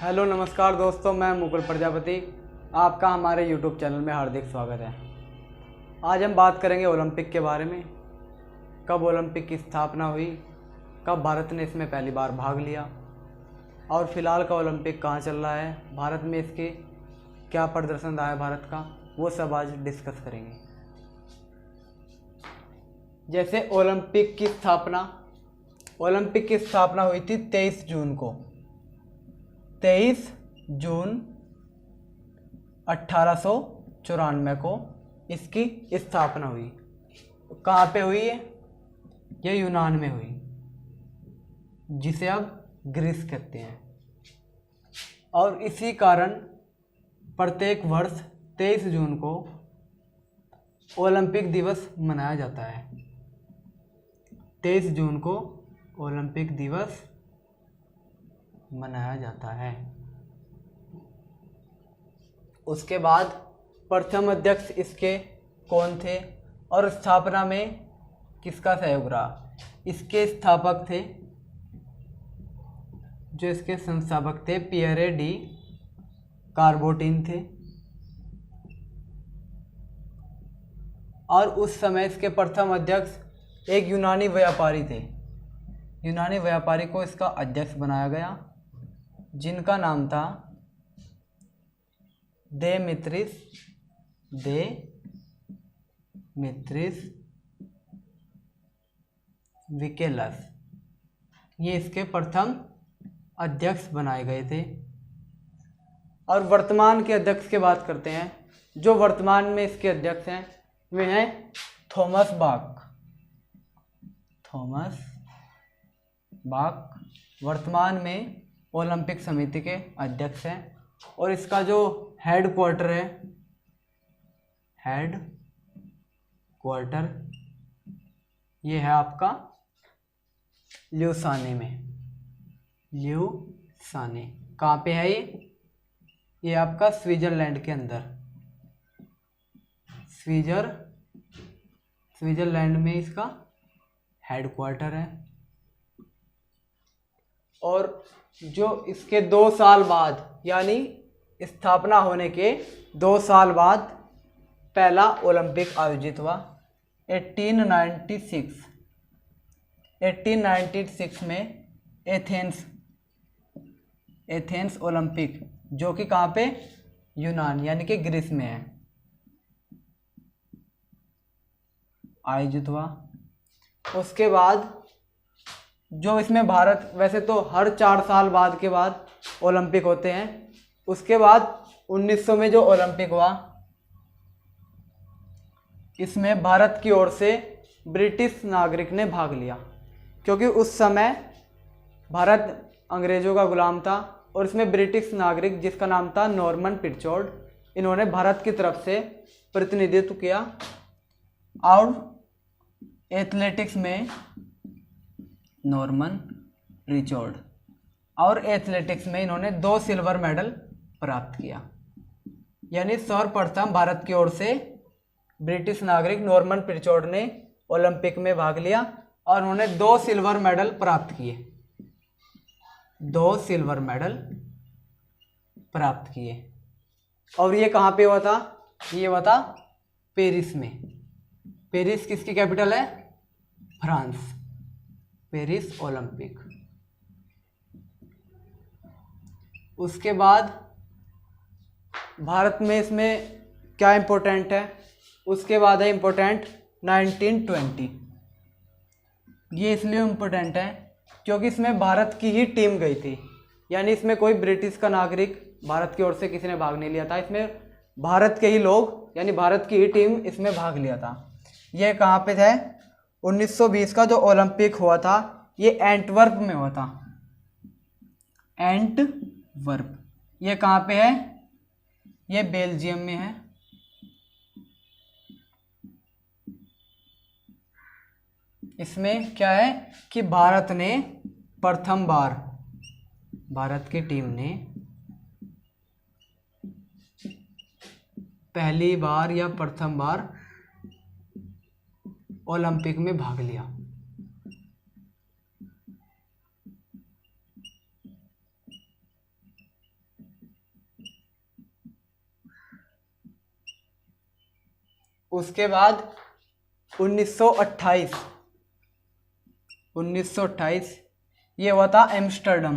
Hello नमस्कार दोस्तों, मैं मुकुल प्रजापति। आपका हमारे यूट्यूब चैनल में हार्दिक स्वागत है। आज हम बात करेंगे ओलंपिक के बारे में। कब ओलंपिक की स्थापना हुई, कब भारत ने इसमें पहली बार भाग लिया और फिलहाल का ओलंपिक कहाँ चल रहा है, भारत में इसके क्या प्रदर्शन रहा है भारत का, वो सब आज डिस्कस करेंगे। जैसे ओलंपिक की स्थापना हुई थी 23 जून को। 23 जून 1894 को इसकी स्थापना हुई। कहाँ पे हुई है? ये यूनान में हुई, जिसे अब ग्रीस कहते हैं। और इसी कारण प्रत्येक वर्ष 23 जून को ओलंपिक दिवस मनाया जाता है। 23 जून को ओलंपिक दिवस मनाया जाता है। उसके बाद प्रथम अध्यक्ष इसके कौन थे और स्थापना में किसका सहयोग रहा? इसके स्थापक थे, जो इसके संस्थापक थे, पियरे डी कार्बोटिन थे। और उस समय इसके प्रथम अध्यक्ष एक यूनानी व्यापारी थे। यूनानी व्यापारी को इसका अध्यक्ष बनाया गया, जिनका नाम था देमेत्रियस विकेलस। ये इसके प्रथम अध्यक्ष बनाए गए थे। और वर्तमान के अध्यक्ष की बात करते हैं। जो वर्तमान में इसके अध्यक्ष हैं वे हैं थॉमस बाक वर्तमान में ओलंपिक समिति के अध्यक्ष हैं। और इसका जो हेड क्वार्टर ये है आपका ल्यूसाने में। ल्यूसाने कहाँ पे है ये आपका स्विट्जरलैंड के अंदर। स्विट्जरलैंड में इसका हेड क्वार्टर है। और जो इसके 2 साल बाद, यानी स्थापना होने के 2 साल बाद पहला ओलंपिक आयोजित हुआ 1896 में एथेंस ओलंपिक, जो कि कहाँ पे? यूनान यानी कि ग्रीस में है, आयोजित हुआ। उसके बाद जो इसमें भारत, वैसे तो हर 4 साल बाद के बाद ओलंपिक होते हैं। उसके बाद 1900 में जो ओलंपिक हुआ, इसमें भारत की ओर से ब्रिटिश नागरिक ने भाग लिया, क्योंकि उस समय भारत अंग्रेजों का गुलाम था। और इसमें ब्रिटिश नागरिक, जिसका नाम था नॉर्मन पिरचॉर्ड, इन्होंने भारत की तरफ से प्रतिनिधित्व किया। और एथलेटिक्स में नॉर्मन रिचर्ड, और एथलेटिक्स में इन्होंने 2 सिल्वर मेडल प्राप्त किया। यानी सर्वप्रथम भारत की ओर से ब्रिटिश नागरिक नॉर्मन पिरचॉर्ड ने ओलंपिक में भाग लिया और उन्होंने 2 सिल्वर मेडल प्राप्त किए। 2 सिल्वर मेडल प्राप्त किए। और ये कहाँ पे हुआ था? ये हुआ था पेरिस में। पेरिस किसकी कैपिटल है? फ्रांस। Paris Olympic. उसके बाद भारत में इसमें क्या इम्पोर्टेंट है? उसके बाद है इम्पोर्टेंट 1920। ये इसलिए इम्पोर्टेंट है क्योंकि इसमें भारत की ही टीम गई थी। यानी इसमें कोई ब्रिटिश का नागरिक भारत की ओर से किसी ने भाग नहीं लिया था। इसमें भारत के ही लोग, यानी भारत की ही टीम इसमें भाग लिया था। ये कहाँ पे थे? 1920 का जो ओलंपिक हुआ था, ये एंटवर्प में हुआ था। एंटवर्प ये कहाँ पे है? ये बेल्जियम में है। इसमें क्या है कि भारत की टीम ने पहली बार या प्रथम बार ओलंपिक में भाग लिया। उसके बाद 1928 ये हुआ था एम्स्टर्डम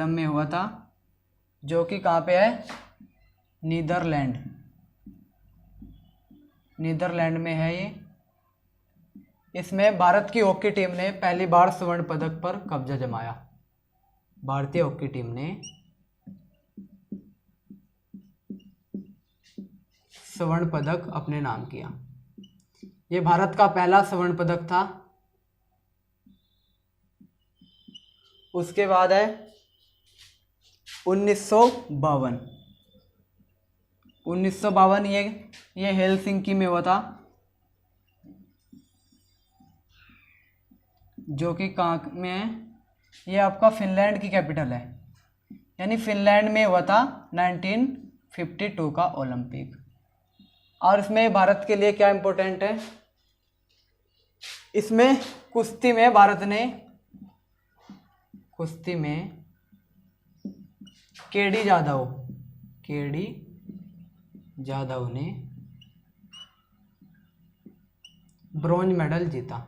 में हुआ था, जो कि कहाँ पे है, नीदरलैंड में है ये। इसमें भारत की हॉकी टीम ने पहली बार स्वर्ण पदक पर कब्जा जमाया। भारतीय हॉकी टीम ने स्वर्ण पदक अपने नाम किया। ये भारत का पहला स्वर्ण पदक था। उसके बाद है 1952 ये हेलसिंकी में हुआ था, जो कि कहाँ में है, ये आपका फिनलैंड की कैपिटल है, यानी फिनलैंड में हुआ था 1952 का ओलंपिक। और इसमें भारत के लिए क्या इम्पोर्टेंट है, इसमें कुश्ती में भारत ने केडी जाधव ने ब्रॉन्ज मेडल जीता।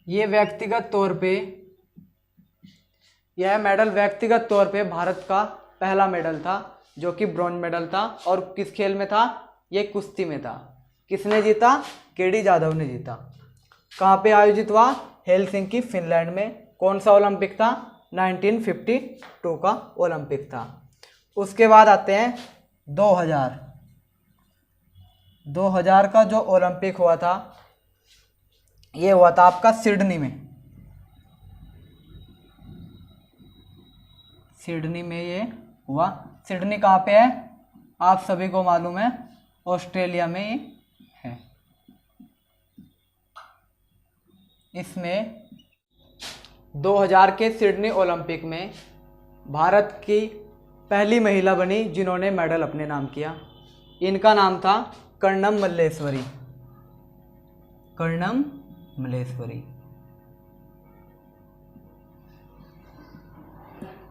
ये यह मेडल व्यक्तिगत तौर पे भारत का पहला मेडल था, जो कि ब्रॉन्ज मेडल था। और किस खेल में था, ये कुश्ती में था। किसने जीता, केडी जाधव ने जीता। कहाँ पे आयोजित हुआ, हेलसिंकी फिनलैंड में। कौन सा ओलंपिक था, 1952 का ओलंपिक था। उसके बाद आते हैं 2000 का जो ओलंपिक हुआ था, ये हुआ था आपका सिडनी में ये हुआ। सिडनी कहाँ पे है, आप सभी को मालूम है, ऑस्ट्रेलिया में ये है। इसमें 2000 के सिडनी ओलंपिक में भारत की पहली महिला बनी जिन्होंने मेडल अपने नाम किया। इनका नाम था कर्णम मल्लेश्वरी।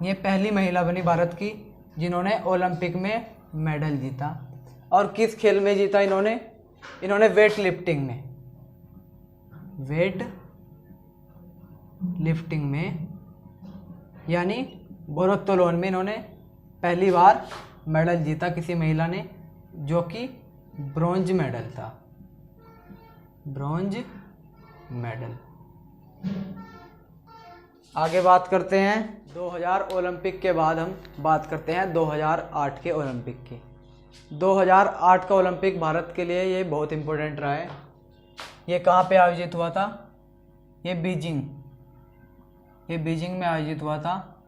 ये पहली महिला बनी भारत की जिन्होंने ओलंपिक में मेडल जीता। और किस खेल में जीता इन्होंने वेट लिफ्टिंग में यानी भारोत्तोलन में इन्होंने पहली बार मेडल जीता किसी महिला ने, जो कि ब्रॉन्ज मेडल। आगे बात करते हैं 2000 ओलंपिक के बाद हम बात करते हैं 2008 के ओलंपिक की। 2008 का ओलंपिक भारत के लिए ये बहुत इम्पोर्टेंट रहा है। ये कहाँ पे आयोजित हुआ था, ये बीजिंग में आयोजित हुआ था,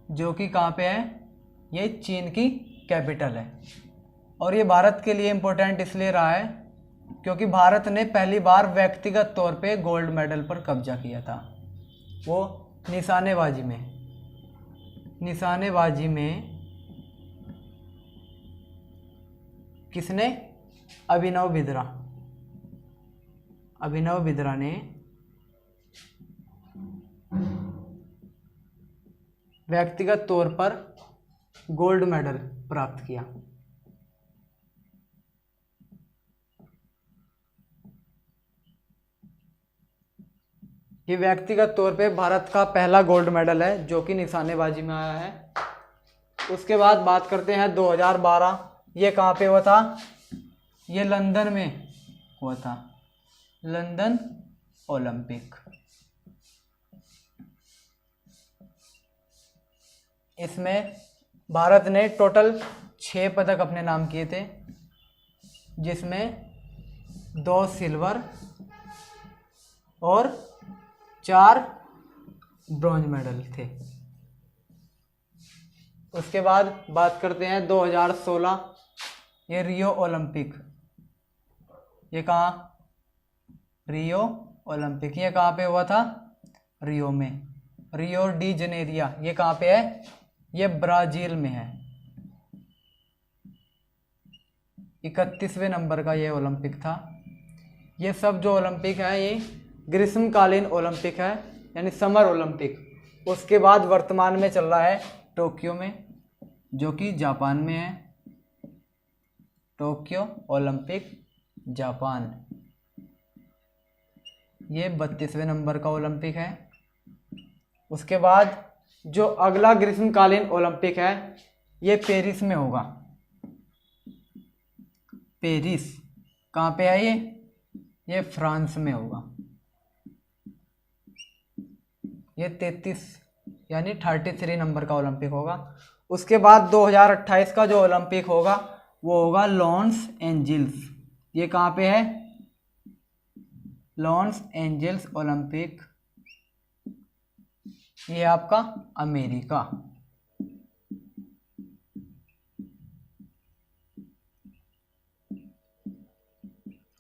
जो कि कहाँ पे है, ये चीन की कैपिटल है। और ये भारत के लिए इम्पोर्टेंट इसलिए रहा है क्योंकि भारत ने पहली बार व्यक्तिगत तौर पे गोल्ड मेडल पर कब्जा किया था। वो निशानेबाजी में किसने, अभिनव बिंद्रा ने व्यक्तिगत तौर पर गोल्ड मेडल प्राप्त किया। ये व्यक्तिगत तौर पे भारत का पहला गोल्ड मेडल है जो कि निशानेबाजी में आया है। उसके बाद बात करते हैं 2012। ये कहाँ पे हुआ था, ये लंदन में हुआ था, लंदन ओलंपिक। इसमें भारत ने टोटल 6 पदक अपने नाम किए थे, जिसमें 2 सिल्वर और 4 ब्रॉन्ज मेडल थे। उसके बाद बात करते हैं 2016, ये रियो ओलंपिक। ये कहाँ, रियो ओलंपिक, ये कहाँ पे हुआ था, रियो में, रियो डी जनेरिया। ये कहाँ पे है, ये ब्राज़ील में है। 31वें नंबर का ये ओलंपिक था। ये सब जो ओलंपिक है ये ग्रीष्मकालीन ओलंपिक है, यानी समर ओलंपिक। उसके बाद वर्तमान में चल रहा है टोक्यो में, जो कि जापान में है। टोक्यो ओलंपिक जापान, ये 32वें नंबर का ओलंपिक है। उसके बाद जो अगला ग्रीष्मकालीन ओलंपिक है ये पेरिस में होगा। पेरिस कहाँ पे है ये फ्रांस में होगा। ये 33 यानी 33 नंबर का ओलंपिक होगा। उसके बाद 2028 का जो ओलंपिक होगा वो होगा लॉस एंजिल्स। ये कहाँ पे है? लॉस एंजिल्स ओलंपिक, ये आपका अमेरिका।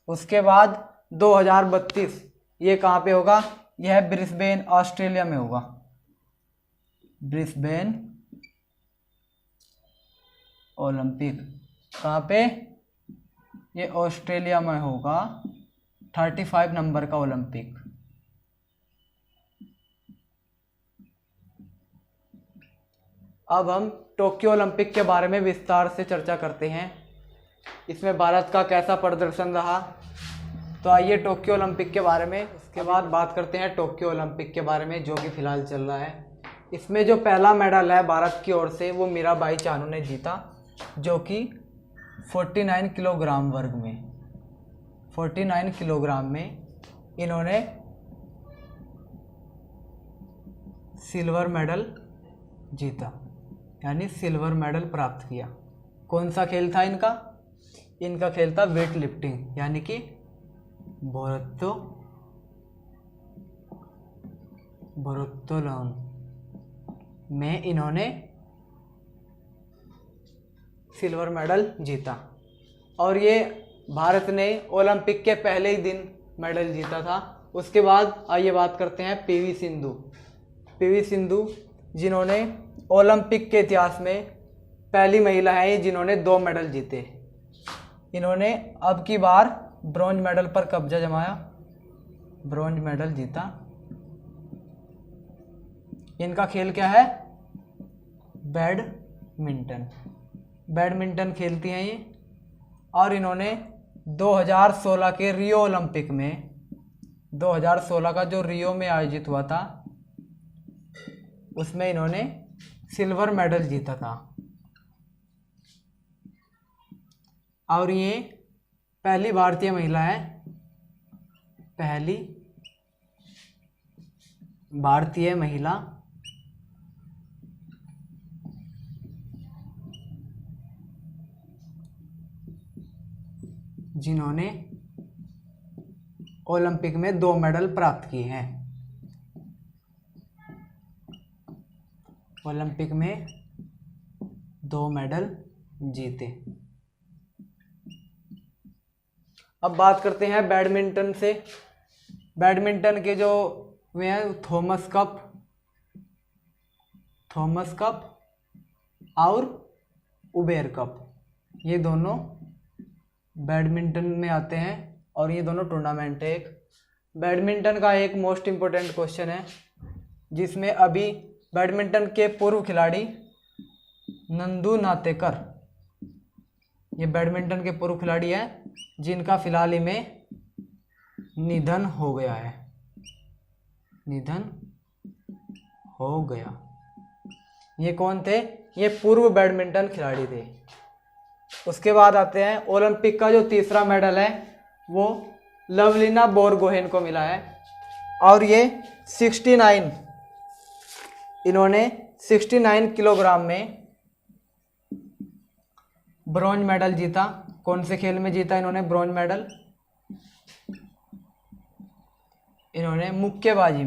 उसके बाद 2032 ये कहाँ पे होगा? यह ब्रिस्बेन ऑस्ट्रेलिया में होगा। ब्रिस्बेन ओलंपिक कहाँ पे? ये ऑस्ट्रेलिया में होगा। 35 नंबर का ओलंपिक। अब हम टोक्यो ओलंपिक के बारे में विस्तार से चर्चा करते हैं। इसमें भारत का कैसा प्रदर्शन रहा, तो आइए टोक्यो ओलंपिक के बारे में उसके बाद बात करते हैं टोक्यो ओलंपिक के बारे में, जो कि फ़िलहाल चल रहा है। इसमें जो पहला मेडल है भारत की ओर से वो मीराबाई चानू ने जीता, जो कि 49 किलोग्राम वर्ग में, 49 किलोग्राम में इन्होंने सिल्वर मेडल जीता, यानी सिल्वर मेडल प्राप्त किया। कौन सा खेल था इनका? इनका खेल था वेट लिफ्टिंग, यानी कि भारोत्तोलन में इन्होंने सिल्वर मेडल जीता। और ये भारत ने ओलंपिक के पहले ही दिन मेडल जीता था। उसके बाद आइए बात करते हैं पीवी सिंधु। पीवी सिंधु जिन्होंने ओलंपिक के इतिहास में पहली महिला है जिन्होंने 2 मेडल जीते। इन्होंने अब की बार ब्रॉन्ज मेडल पर कब्जा जमाया, ब्रॉन्ज मेडल जीता। इनका खेल क्या है? बैडमिंटन। बैडमिंटन खेलती हैं ये। और इन्होंने 2016 के रियो ओलंपिक में, 2016 का जो रियो में आयोजित हुआ था उसमें इन्होंने सिल्वर मेडल जीता था। और ये पहली भारतीय महिला है, पहली भारतीय महिला जिन्होंने ओलंपिक में 2 मेडल प्राप्त किए हैं। ओलंपिक में 2 मेडल जीते। अब बात करते हैं बैडमिंटन से। बैडमिंटन के जो वे हैं थॉमस कप और उबेर कप, ये दोनों बैडमिंटन में आते हैं और ये दोनों टूर्नामेंट है। एक बैडमिंटन का एक मोस्ट इम्पोर्टेंट क्वेश्चन है जिसमें अभी बैडमिंटन के पूर्व खिलाड़ी नंदू नातेकर, ये बैडमिंटन के पूर्व खिलाड़ी हैं जिनका फिलहाल ही में निधन हो गया है, निधन हो गया। ये कौन थे? ये पूर्व बैडमिंटन खिलाड़ी थे। उसके बाद आते हैं ओलंपिक का जो तीसरा मेडल है वो लवलीना बोरगोहेन को मिला है। और ये 69 इन्होंने 69 किलोग्राम में ब्रॉन्ज मेडल जीता। कौन से खेल में जीता इन्होंने ब्रॉन्ज मेडल? इन्होंने मुक्केबाजी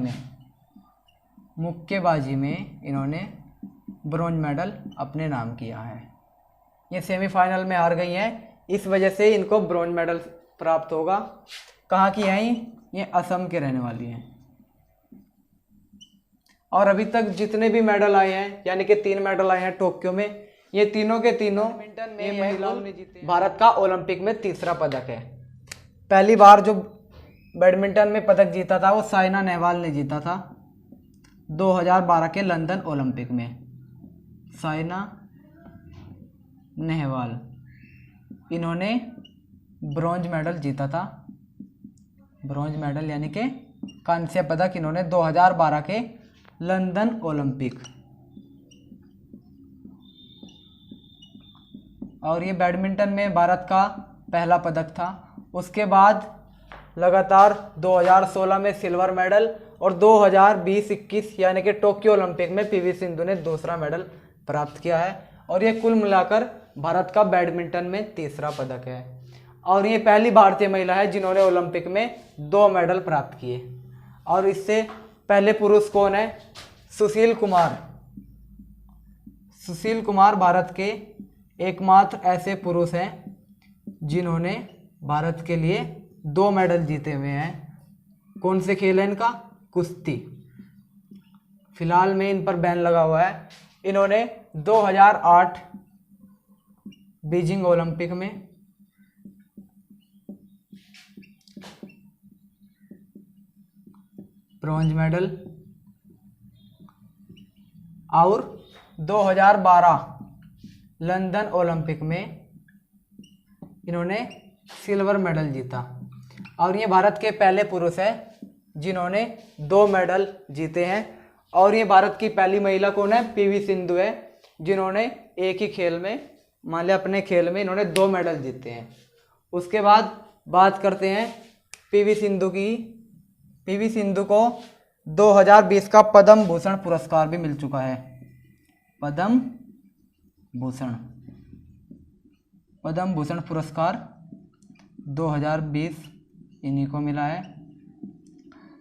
में इन्होंने ब्रॉन्ज मेडल अपने नाम किया है। ये सेमीफाइनल में हार गई हैं, इस वजह से इनको ब्रॉन्ज मेडल प्राप्त होगा। कहाँ की हैं ये असम के रहने वाली हैं। और अभी तक जितने भी मेडल आए हैं, यानी कि 3 मेडल आए हैं टोक्यो में, ये तीनों के तीनों में महिलाओं ने जीते। भारत का ओलंपिक में तीसरा पदक है। पहली बार जो बैडमिंटन में पदक जीता था वो साइना नेहवाल ने जीता था। 2012 के लंदन ओलंपिक में। साइना नेहवाल, इन्होंने ब्रॉन्ज मेडल जीता था। ब्रॉन्ज मेडल यानी कि कांस्य पदक इन्होंने 2012 के लंदन ओलंपिक। और ये बैडमिंटन में भारत का पहला पदक था। उसके बाद लगातार 2016 में सिल्वर मेडल और 2020-21 यानी कि टोक्यो ओलंपिक में पीवी सिंधु ने दूसरा मेडल प्राप्त किया है। और ये कुल मिलाकर भारत का बैडमिंटन में तीसरा पदक है। और ये पहली भारतीय महिला है जिन्होंने ओलंपिक में 2 मेडल प्राप्त किए। और इससे पहले पुरुष कौन है? सुशील कुमार। सुशील कुमार भारत के एकमात्र ऐसे पुरुष हैं जिन्होंने भारत के लिए 2 मेडल जीते हुए हैं। कौन से खेल है इनका? कुश्ती। फिलहाल में इन पर बैन लगा हुआ है। इन्होंने 2008 बीजिंग ओलंपिक में ब्रॉन्ज मेडल और 2012 लंदन ओलंपिक में इन्होंने सिल्वर मेडल जीता। और ये भारत के पहले पुरुष हैं जिन्होंने 2 मेडल जीते हैं। और ये भारत की पहली महिला कौन है? पीवी सिंधु है, जिन्होंने एक ही खेल में, मान लिया अपने खेल में इन्होंने 2 मेडल जीते हैं। उसके बाद बात करते हैं पीवी सिंधु की। पीवी सिंधु को 2020 का पद्म भूषण पुरस्कार भी मिल चुका है। पद्म भूषण पुरस्कार 2020 इन्हीं को मिला है।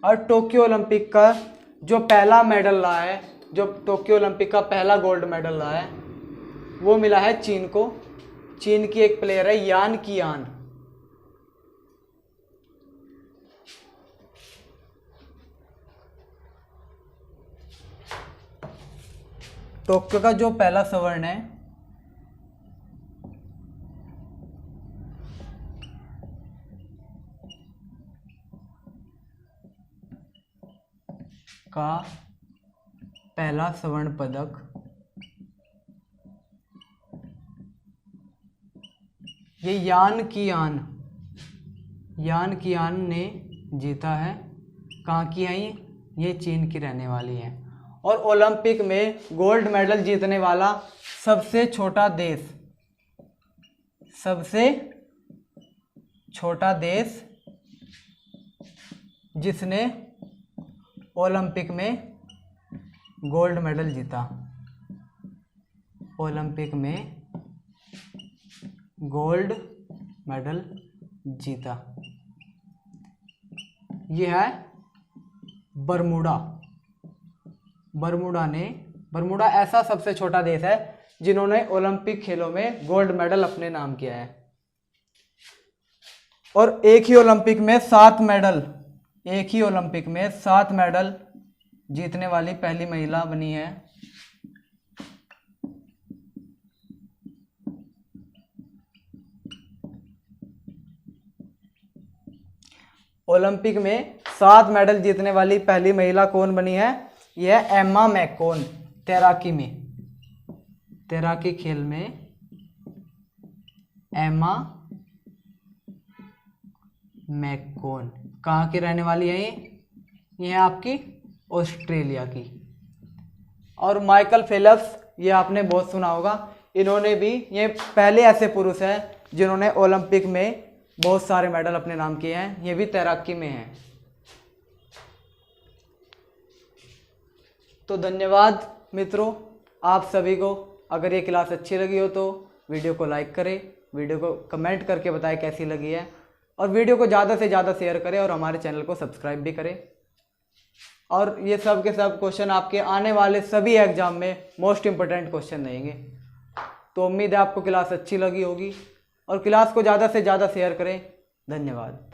और टोक्यो ओलंपिक का जो पहला मेडल लाया है, जो टोक्यो ओलंपिक का पहला गोल्ड मेडल लाया है, वो मिला है चीन को। चीन की एक प्लेयर है यान कीयान। टोक्यो का जो पहला स्वर्ण है का पहला स्वर्ण पदक ये यान कीयान ने जीता है। कहाँ की है ये चीन की रहने वाली है। और ओलंपिक में गोल्ड मेडल जीतने वाला सबसे छोटा देश जिसने ओलंपिक में गोल्ड मेडल जीता। ओलंपिक में गोल्ड मेडल जीता यह है बरमूडा ऐसा सबसे छोटा देश है जिन्होंने ओलंपिक खेलों में गोल्ड मेडल अपने नाम किया है। और एक ही ओलंपिक में 7 मेडल जीतने वाली पहली महिला बनी है। ओलंपिक में 7 मेडल जीतने वाली पहली महिला कौन बनी है? यह एम्मा मैककोन। तैराकी खेल में एम्मा मैककोन कहाँ की रहने वाली है? ये है आपकी ऑस्ट्रेलिया की। और माइकल फेल्प्स, ये आपने बहुत सुना होगा, इन्होंने भी, ये पहले ऐसे पुरुष हैं जिन्होंने ओलंपिक में बहुत सारे मेडल अपने नाम किए हैं। ये भी तैराकी में हैं। तो धन्यवाद मित्रों आप सभी को। अगर ये क्लास अच्छी लगी हो तो वीडियो को लाइक करें, वीडियो को कमेंट करके बताएं कैसी लगी है, और वीडियो को ज़्यादा से ज़्यादा शेयर करें और हमारे चैनल को सब्सक्राइब भी करें। और ये सब के सब क्वेश्चन आपके आने वाले सभी एग्जाम में मोस्ट इम्पोर्टेंट क्वेश्चन रहेंगे। तो उम्मीद है आपको क्लास अच्छी लगी होगी, और क्लास को ज़्यादा से ज़्यादा शेयर करें। धन्यवाद।